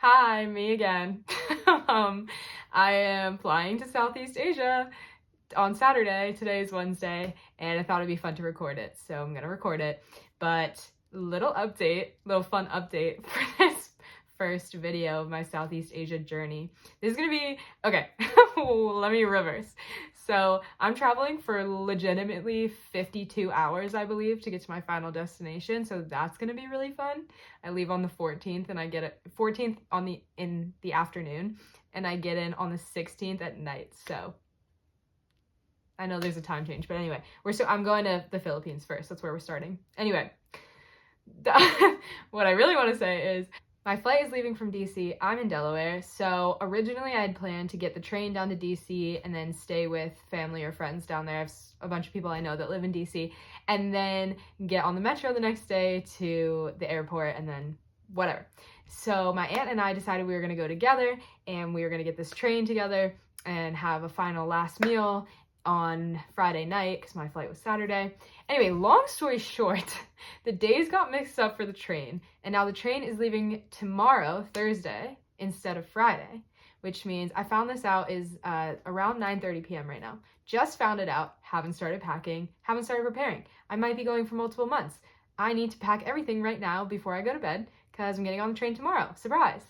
Hi, me again. I am flying to Southeast Asia on Saturday. Today's Wednesday, and I thought it'd be fun to record it, so I'm gonna record it. But little fun update for this first video of my Southeast Asia journey. This is gonna be, okay, let me reverse. So I'm traveling for legitimately 52 hours, I believe, to get to my final destination. So that's gonna be really fun. I leave on the 14th and I get it 14th in the afternoon, and I get in on the 16th at night. So I know there's a time change, but anyway, I'm going to the Philippines first. That's where we're starting. Anyway, what I really want to say is my flight is leaving from DC. I'm in Delaware. So originally I had planned to get the train down to DC and then stay with family or friends down there. I have a bunch of people I know that live in DC, and then get on the metro the next day to the airport and then whatever. So my aunt and I decided we were going to go together and we were going to get this train together and have a final last meal on Friday night because my flight was Saturday. Anyway, long story short, the days got mixed up for the train, and now the train is leaving tomorrow, Thursday, instead of Friday, which means I found this out is around 9:30 p.m. right now. Just found it out, haven't started packing, haven't started preparing. I might be going for multiple months. I need to pack everything right now before I go to bed because I'm getting on the train tomorrow. Surprise!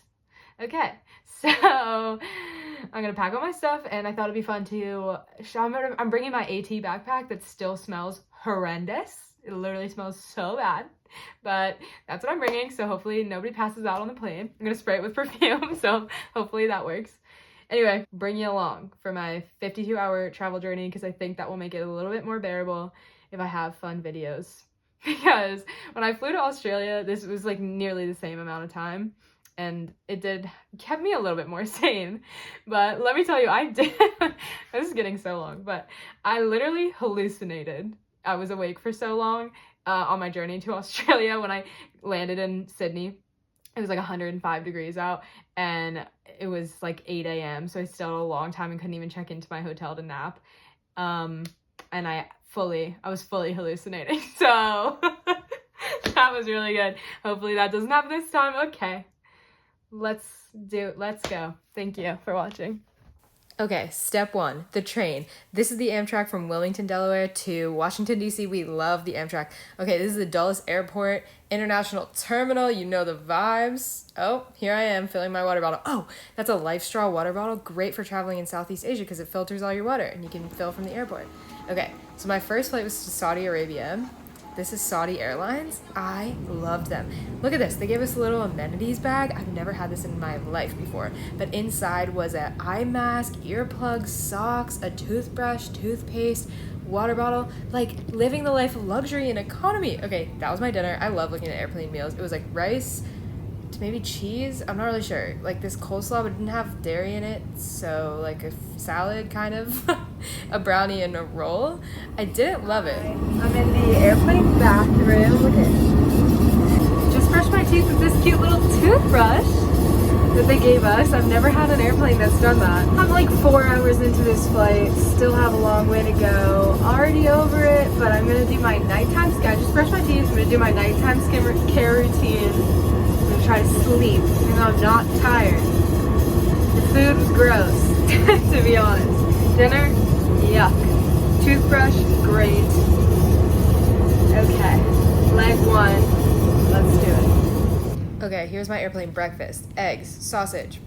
Okay, so I'm gonna pack all my stuff, and I thought it'd be fun to I'm bringing my AT backpack that still smells horrendous. It literally smells so bad, but that's what I'm bringing, so hopefully nobody passes out on the plane. I'm gonna spray it with perfume, so hopefully that works. Anyway, bring you along for my 52-hour travel journey because I think that will make it a little bit more bearable if I have fun videos. Because when I flew to Australia, this was like nearly the same amount of time, and it kept me a little bit more sane. But let me tell you, I did, this is getting so long, but I literally hallucinated. I was awake for so long on my journey to Australia. When I landed in Sydney, it was like 105 degrees out, and it was like 8 a.m. So I still had a long time and couldn't even check into my hotel to nap. And I was fully hallucinating. So that was really good. Hopefully that doesn't happen this time. Okay. Let's go. Thank you for watching. Okay, step one, the train. This is the Amtrak from Wilmington, Delaware to Washington, D.C. We love the Amtrak. Okay, this is the Dulles Airport International Terminal. You know the vibes. Oh, here I am filling my water bottle. Oh, that's a Life Straw water bottle. Great for traveling in Southeast Asia because it filters all your water and you can fill from the airport. Okay, so my first flight was to Saudi Arabia. This is Saudi Airlines. I loved them. Look at this. They gave us a little amenities bag. I've never had this in my life before. But inside was an eye mask, earplugs, socks, a toothbrush, toothpaste, water bottle. Like living the life of luxury and economy. Okay, that was my dinner. I love looking at airplane meals. It was like rice, maybe cheese. I'm not really sure. Like this coleslaw, but it didn't have dairy in it. So like a salad kind of. A brownie and a roll. I didn't love it. I'm in the airplane bathroom. Look at it. Just brushed my teeth with this cute little toothbrush that they gave us. I've never had an airplane that's done that. I'm like 4 hours into this flight. Still have a long way to go. Already over it, but I'm gonna do my nighttime skin. I just brushed my teeth. I'm gonna do my nighttime care routine. I'm gonna try to sleep, even though I'm not tired. The food was gross, to be honest. Dinner, yuck. Toothbrush, great. Okay, leg one, let's do it. Okay, here's my airplane breakfast. Eggs, sausage,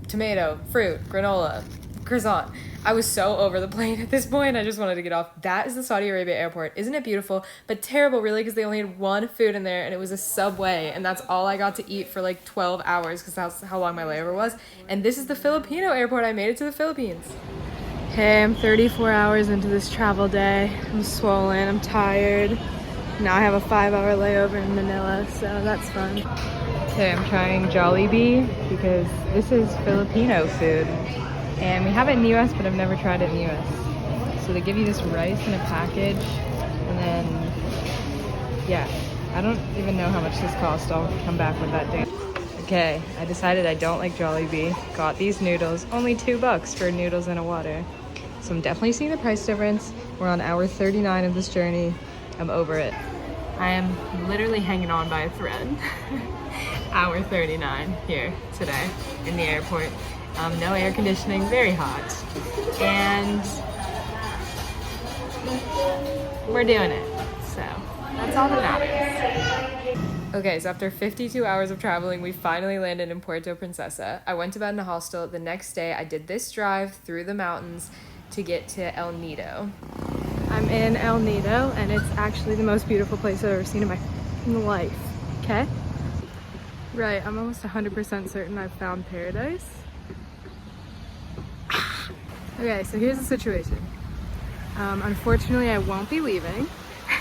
tomato, fruit, granola, croissant. I was so over the plane at this point, I just wanted to get off. That is the Saudi Arabia airport. Isn't it beautiful? But terrible, really, because they only had one food in there, and it was a Subway, and that's all I got to eat for like 12 hours, because that's how long my layover was. And this is the Filipino airport. I made it to the Philippines. Hey, I'm 34 hours into this travel day. I'm swollen, I'm tired. Now I have a 5-hour layover in Manila, so that's fun. Okay, I'm trying Jollibee because this is Filipino food. And we have it in the US, but I've never tried it in the US. So they give you this rice in a package, and then, yeah, I don't even know how much this cost. I'll come back with that date. Okay, I decided I don't like Jollibee. Got these noodles, only $2 for noodles and a water. So I'm definitely seeing the price difference. We're on hour 39 of this journey. I'm over it. I am literally hanging on by a thread. hour 39 here today in the airport. No air conditioning, very hot. And we're doing it, so that's all that matters. Okay, so after 52 hours of traveling, we finally landed in Puerto Princesa. I went to bed in a hostel. The next day, I did this drive through the mountains to get to El Nido. I'm in El Nido, and it's actually the most beautiful place I've ever seen in my life, okay? Right, I'm almost 100% certain I've found paradise. Okay, so here's the situation. Unfortunately, I won't be leaving,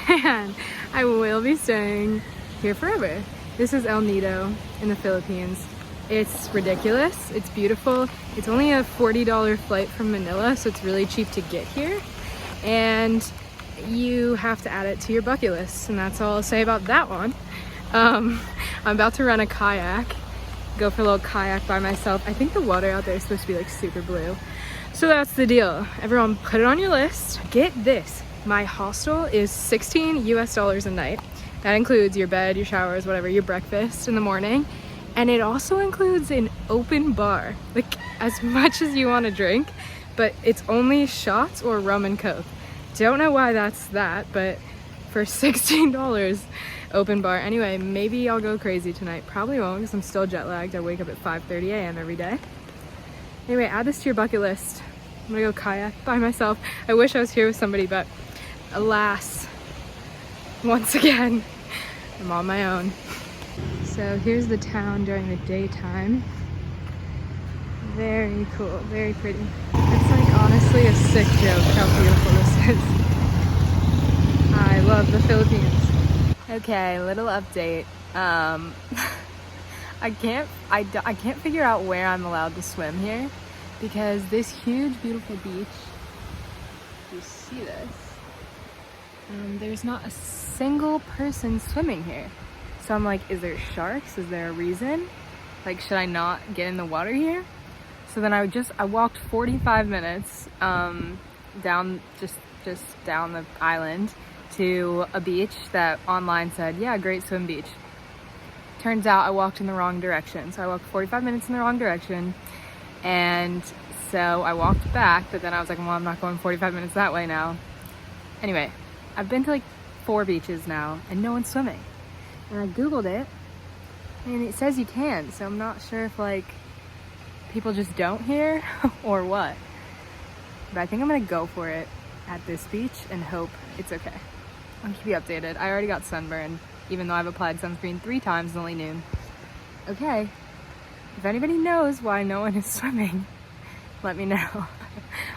and I will be staying here forever. This is El Nido in the Philippines. It's ridiculous, it's beautiful. It's only a $40 flight from Manila, so it's really cheap to get here. And you have to add it to your bucket list, and that's all I'll say about that one. I'm about to rent a kayak, go for a little kayak by myself. I think the water out there is supposed to be like super blue. So that's the deal. Everyone put it on your list. Get this, my hostel is $16 US a night. That includes your bed, your showers, whatever, your breakfast in the morning. And it also includes an open bar, like as much as you want to drink, but it's only shots or rum and coke. Don't know why that's that, but for $16, open bar. Anyway, maybe I'll go crazy tonight. Probably won't because I'm still jet lagged. I wake up at 5:30 a.m. every day. Anyway, add this to your bucket list. I'm gonna go kayak by myself. I wish I was here with somebody, but alas, once again, I'm on my own. So here's the town during the daytime. Very cool, very pretty. It's like honestly a sick joke how beautiful this is. I love the Philippines. Okay, little update. I can't figure out where I'm allowed to swim here because this huge beautiful beach, you see this, there's not a single person swimming here. So I'm like, is there sharks? Is there a reason? Like, should I not get in the water here? So then I walked 45 minutes down just down the island to a beach that online said, yeah, great swim beach. Turns out I walked in the wrong direction. So I walked 45 minutes in the wrong direction, and so I walked back, but then I was like, well, I'm not going 45 minutes that way now. Anyway, I've been to like 4 beaches now and no one's swimming. And I Googled it and it says you can, so I'm not sure if like people just don't here or what. But I think I'm gonna go for it at this beach and hope it's okay. I'll keep you updated. I already got sunburned, even though I've applied sunscreen 3 times, only noon. Okay, if anybody knows why no one is swimming, let me know.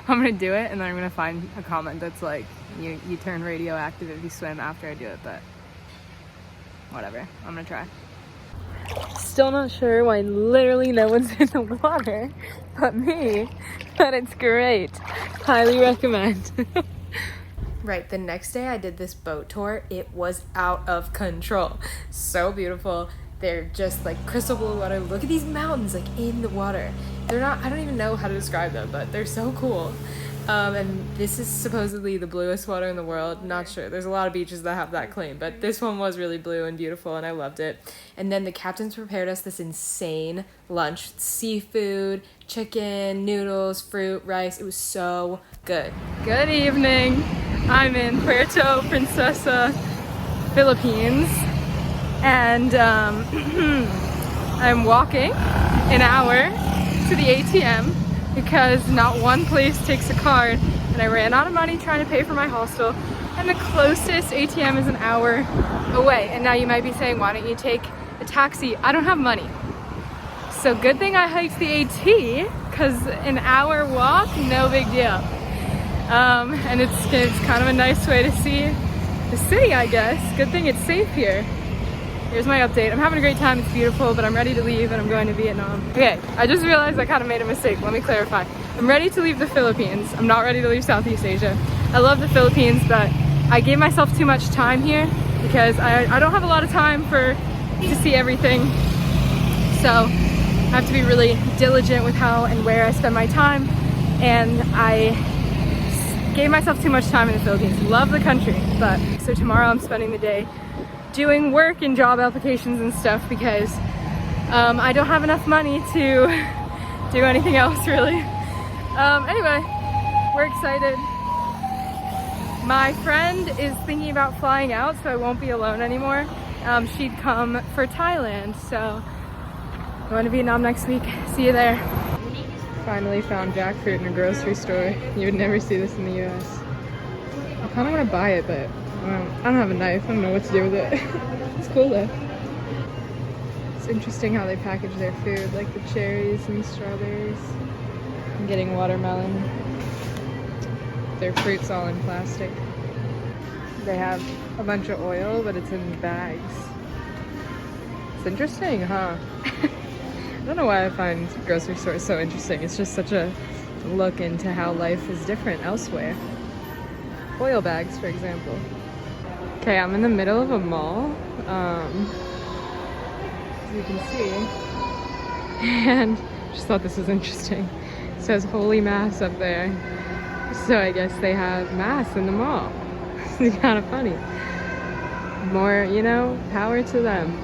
I'm gonna do it and then I'm gonna find a comment that's like, you turn radioactive if you swim after I do it, but whatever, I'm gonna try. Still not sure why literally no one's in the water but me, but it's great. Highly recommend. Right, the next day I did this boat tour. It was out of control. So beautiful. They're just like crystal blue water. Look at these mountains like in the water. They're not, I don't even know how to describe them, but they're so cool. And this is supposedly the bluest water in the world. Not sure. There's a lot of beaches that have that claim, but this one was really blue and beautiful and I loved it. And then the captains prepared us this insane lunch. Seafood, chicken, noodles, fruit, rice. It was so good. Good evening. I'm in Puerto Princesa, Philippines. And I'm walking an hour to the ATM because not one place takes a card, and I ran out of money trying to pay for my hostel, and the closest ATM is an hour away. And now you might be saying, why don't you take a taxi? I don't have money. So good thing I hiked the AT, because an hour walk, no big deal. And it's kind of a nice way to see the city, I guess. Good thing it's safe here. Here's my update. I'm having a great time, it's beautiful, but I'm ready to leave and I'm going to Vietnam. Okay, I just realized I kind of made a mistake. Let me clarify. I'm ready to leave the Philippines. I'm not ready to leave Southeast Asia. I love the Philippines, but I gave myself too much time here because I don't have a lot of time to see everything. So I have to be really diligent with how and where I spend my time, and I gave myself too much time in the Philippines. Love the country, but so tomorrow I'm spending the day doing work and job applications and stuff because I don't have enough money to do anything else really. Anyway, we're excited. My friend is thinking about flying out, so I won't be alone anymore. She'd come for Thailand, so I'm going to Vietnam next week. See you there. Finally found jackfruit in a grocery store. You would never see this in the US. I kind of want to buy it, but I don't have a knife. I don't know what to do with it. It's cool though. It's interesting how they package their food, like the cherries and strawberries. I'm getting watermelon. Their fruit's all in plastic. They have a bunch of oil, but it's in bags. It's interesting, huh? I don't know why I find grocery stores so interesting. It's just such a look into how life is different elsewhere. Oil bags, for example. Okay, I'm in the middle of a mall, as you can see, and just thought this was interesting. It says Holy Mass up there, so I guess they have Mass in the mall. It's kind of funny. More, you know, power to them.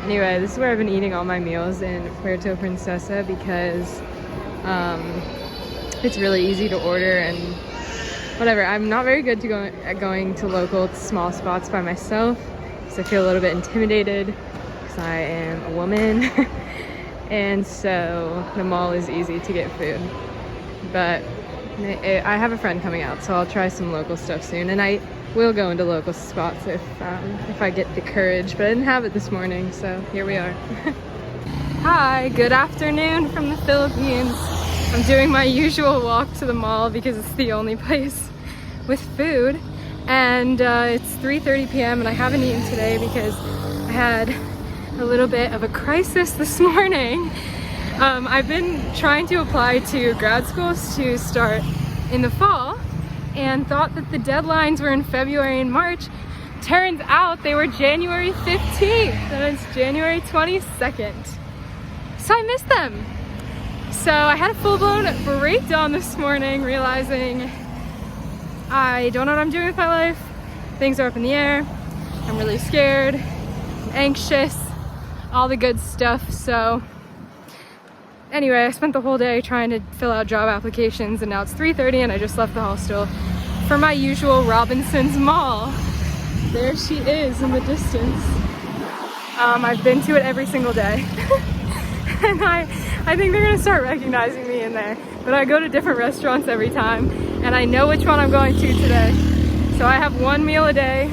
Anyway, this is where I've been eating all my meals in Puerto Princesa because it's really easy to order and whatever. I'm not very good at going to local small spots by myself because I feel a little bit intimidated because I am a woman. And so the mall is easy to get food. But I have a friend coming out, so I'll try some local stuff soon. And I will go into local spots if I get the courage, but I didn't have it this morning, so here we are. Hi, good afternoon from the Philippines. I'm doing my usual walk to the mall because it's the only place with food, and it's 3:30 p.m. and I haven't eaten today because I had a little bit of a crisis this morning. I've been trying to apply to grad schools to start in the fall and thought that the deadlines were in February and March. Turns out they were January 15th and it's January 22nd. So I missed them. So I had a full-blown breakdown this morning, realizing I don't know what I'm doing with my life. Things are up in the air. I'm really scared, I'm anxious, all the good stuff. So anyway, I spent the whole day trying to fill out job applications, and now it's 3:30 and I just left the hostel for my usual Robinson's Mall. There she is in the distance. I've been to it every single day. And I think they're gonna start recognizing me in there. But I go to different restaurants every time, and I know which one I'm going to today. So I have one meal a day,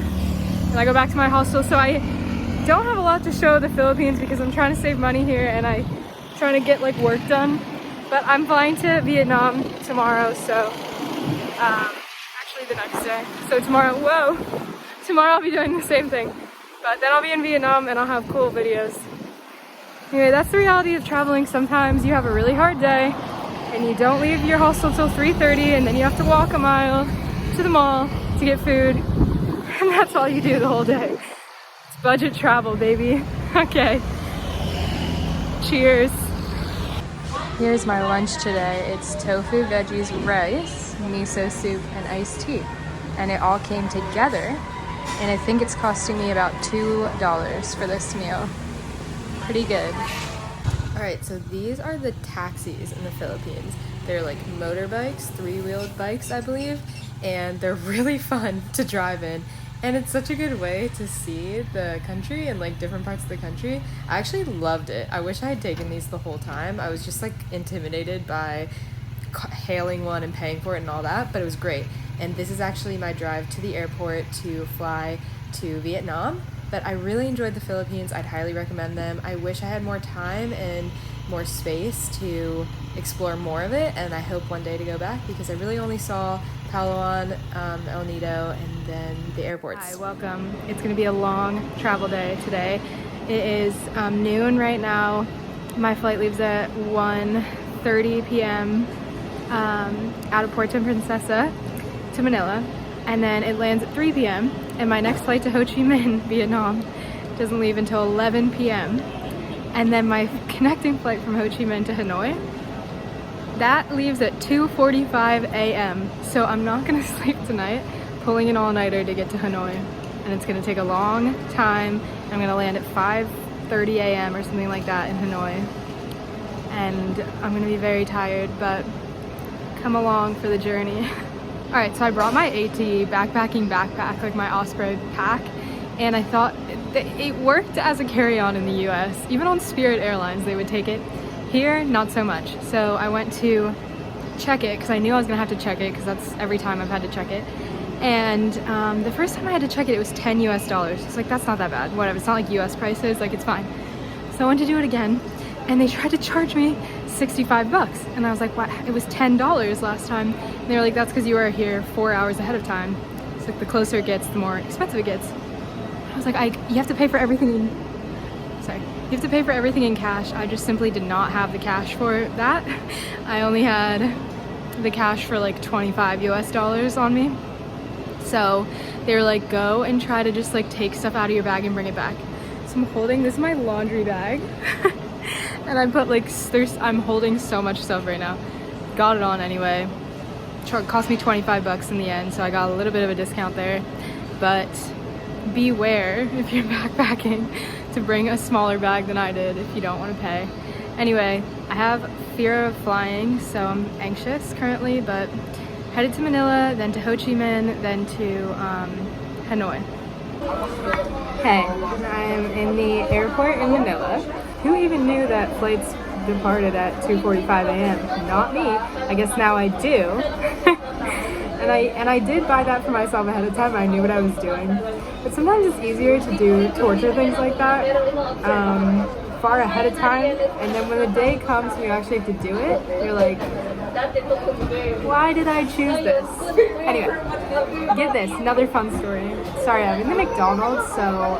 and I go back to my hostel. So I don't have a lot to show the Philippines because I'm trying to save money here, and I'm trying to get like work done. But I'm flying to Vietnam tomorrow, so actually the next day. So tomorrow I'll be doing the same thing. But then I'll be in Vietnam and I'll have cool videos. Anyway, that's the reality of traveling. Sometimes you have a really hard day and you don't leave your hostel till 3:30, and then you have to walk a mile to the mall to get food. And that's all you do the whole day. It's budget travel, baby. Okay. Cheers. Here's my lunch today. It's tofu, veggies, rice, miso soup, and iced tea. And it all came together. And I think it's costing me about $2 for this meal. Pretty good. All right, so these are the taxis in the Philippines. They're like motorbikes, three-wheeled bikes, I believe. And they're really fun to drive in. And it's such a good way to see the country and like different parts of the country. I actually loved it. I wish I had taken these the whole time. I was just like intimidated by hailing one and paying for it and all that, but it was great. And this is actually my drive to the airport to fly to Vietnam. But I really enjoyed the Philippines. I'd highly recommend them. I wish I had more time and more space to explore more of it, and I hope one day to go back because I really only saw Palawan, El Nido, and then the airports. Hi, welcome. It's going to be a long travel day today. It is noon right now. My flight leaves at 1:30 p.m. Out of Puerto Princesa to Manila, and then it lands at 3 p.m. and my next flight to Ho Chi Minh, Vietnam, doesn't leave until 11 p.m. and then my connecting flight from Ho Chi Minh to Hanoi, that leaves at 2:45 a.m. so I'm not gonna sleep tonight, pulling an all-nighter to get to Hanoi, and it's gonna take a long time. I'm gonna land at 12:30 a.m. or something like that in Hanoi. And I'm gonna be very tired, but come along for the journey. All right, so I brought my AT backpacking backpack, like my Osprey pack, and I thought it worked as a carry-on in the US. Even on Spirit Airlines, they would take it. Here, not so much. So I went to check it, because I knew I was gonna have to check it, because that's every time I've had to check it. And the first time I had to check it, it was $10 US. It's like, that's not that bad, whatever, it's not like US prices, like it's fine. So I went to do it again, and they tried to charge me 65 bucks. And I was like, what? It was $10 last time. And they were like, that's because you were here 4 hours ahead of time. It's like the closer it gets, the more expensive it gets. I was like, you have to pay for everything you have to pay for everything in cash. I just simply did not have the cash for that. I only had the cash for like 25 US on me. So they were like, go and try to just like take stuff out of your bag and bring it back. So I'm holding, this is my laundry bag. And I put like, I'm holding so much stuff right now. Got it on anyway. Cost me 25 bucks in the end, so I got a little bit of a discount there. But beware if you're backpacking to bring a smaller bag than I did if you don't want to pay. Anyway, I have fear of flying, so I'm anxious currently, but headed to Manila, then to Ho Chi Minh, then to Hanoi. Hey, I am in the airport in Manila. Who even knew that flights departed at 2:45 a.m.? Not me. I guess now I do. and I did buy that for myself ahead of time. I knew what I was doing. But sometimes it's easier to do torture things like that far ahead of time. And then when the day comes and you actually have to do it, you're like, why did I choose this? Anyway, get this, another fun story. Sorry, I'm in the McDonald's, so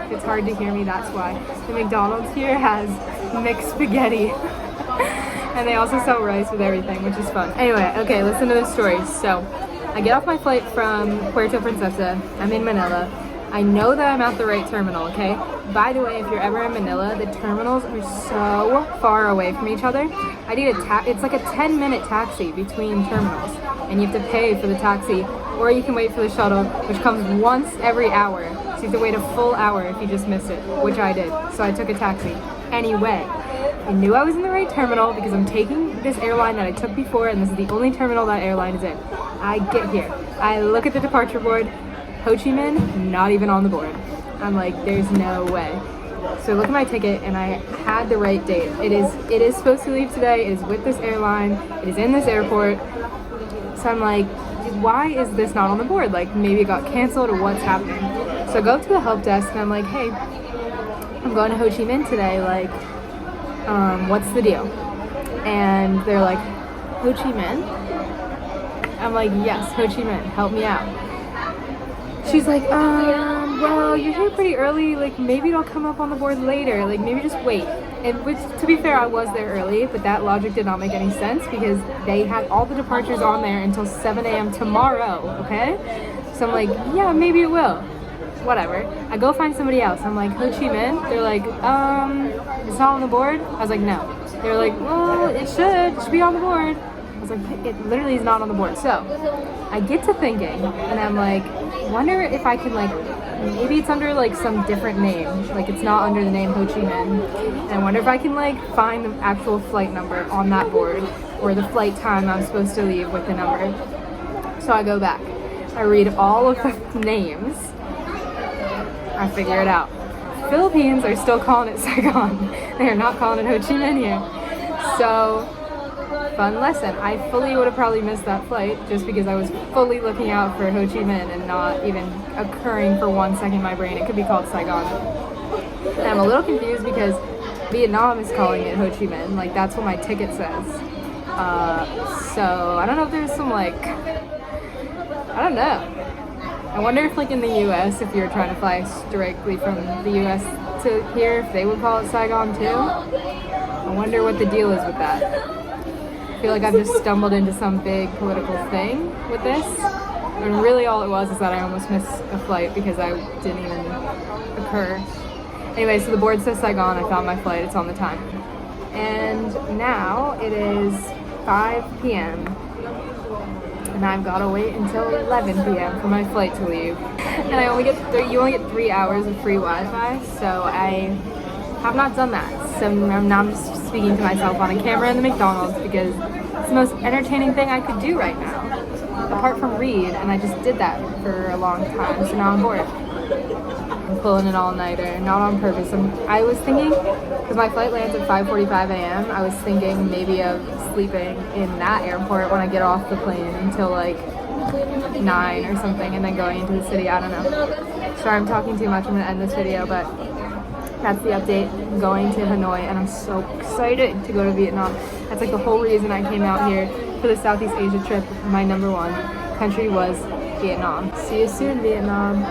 if it's hard to hear me, that's why. The McDonald's here has mixed spaghetti. And they also sell rice with everything, which is fun. Anyway, okay, listen to the story. So, I get off my flight from Puerto Princesa. I'm in Manila. I know that I'm at the right terminal, okay? By the way, if you're ever in Manila, the terminals are so far away from each other. I need it's like a 10-minute taxi between terminals, and you have to pay for the taxi, or you can wait for the shuttle, which comes once every hour. So you have to wait a full hour if you just missed it, which I did. So I took a taxi. Anyway, I knew I was in the right terminal because I'm taking this airline that I took before, and this is the only terminal that airline is in. I get here. I look at the departure board. Ho Chi Minh, not even on the board. I'm like, there's no way. So I look at my ticket and I had the right date. It is supposed to leave today. It is with this airline. It is in this airport. So I'm like, why is this not on the board? Like, maybe it got canceled or what's happening? So I go up to the help desk and I'm like, hey, I'm going to Ho Chi Minh today. Like, what's the deal? And they're like, Ho Chi Minh? I'm like, yes, Ho Chi Minh, help me out. She's like, well, you're here pretty early, like, maybe it'll come up on the board later, like, maybe just wait. And which, to be fair, I was there early, but that logic did not make any sense because they had all the departures on there until 7 a.m. tomorrow, okay? So I'm like, yeah, maybe it will. Whatever. I go find somebody else. I'm like, Ho Chi Minh? They're like, it's not on the board? I was like, no. They're like, well, it should be on the board. I was like, it literally is not on the board. So I get to thinking, and I'm like, wonder if I can, like, maybe it's under like some different name, like it's not under the name Ho Chi Minh, and I wonder if I can like find the actual flight number on that board or the flight time I'm supposed to leave with the number. So I go back, I read all of the names, I figure it out. Philippines are still calling it Saigon. They are not calling it Ho Chi Minh here. So fun lesson. I fully would have probably missed that flight just because I was fully looking out for Ho Chi Minh and not even occurring for 1 second in my brain. It could be called Saigon. And I'm a little confused because Vietnam is calling it Ho Chi Minh. Like, that's what my ticket says. So I don't know if there's some, like, I don't know. I wonder if, like, in the US, if you're trying to fly directly from the US to here, if they would call it Saigon too. I wonder what the deal is with that. I feel like I've just stumbled into some big political thing with this. And really all it was is that I almost missed a flight because I didn't even occur. Anyway, so the board says Saigon. I found my flight. It's on the time. And now it is 5 p.m. and I've got to wait until 11 p.m. for my flight to leave. And you only get 3 hours of free Wi-Fi, so I have not done that. So now I'm just speaking to myself on a camera in the McDonald's because it's the most entertaining thing I could do right now, apart from read, and I just did that for a long time, so now I'm bored. I'm pulling an all-nighter, not on purpose. I was thinking, because my flight lands at 5:45 a.m., I was thinking maybe of sleeping in that airport when I get off the plane until like 9 or something, and then going into the city. I don't know. Sorry, I'm talking too much. I'm gonna end this video, but that's the update. I'm going to Hanoi, and I'm so excited to go to Vietnam. That's like the whole reason I came out here for the Southeast Asia trip. My #1 country was Vietnam. See you soon, Vietnam.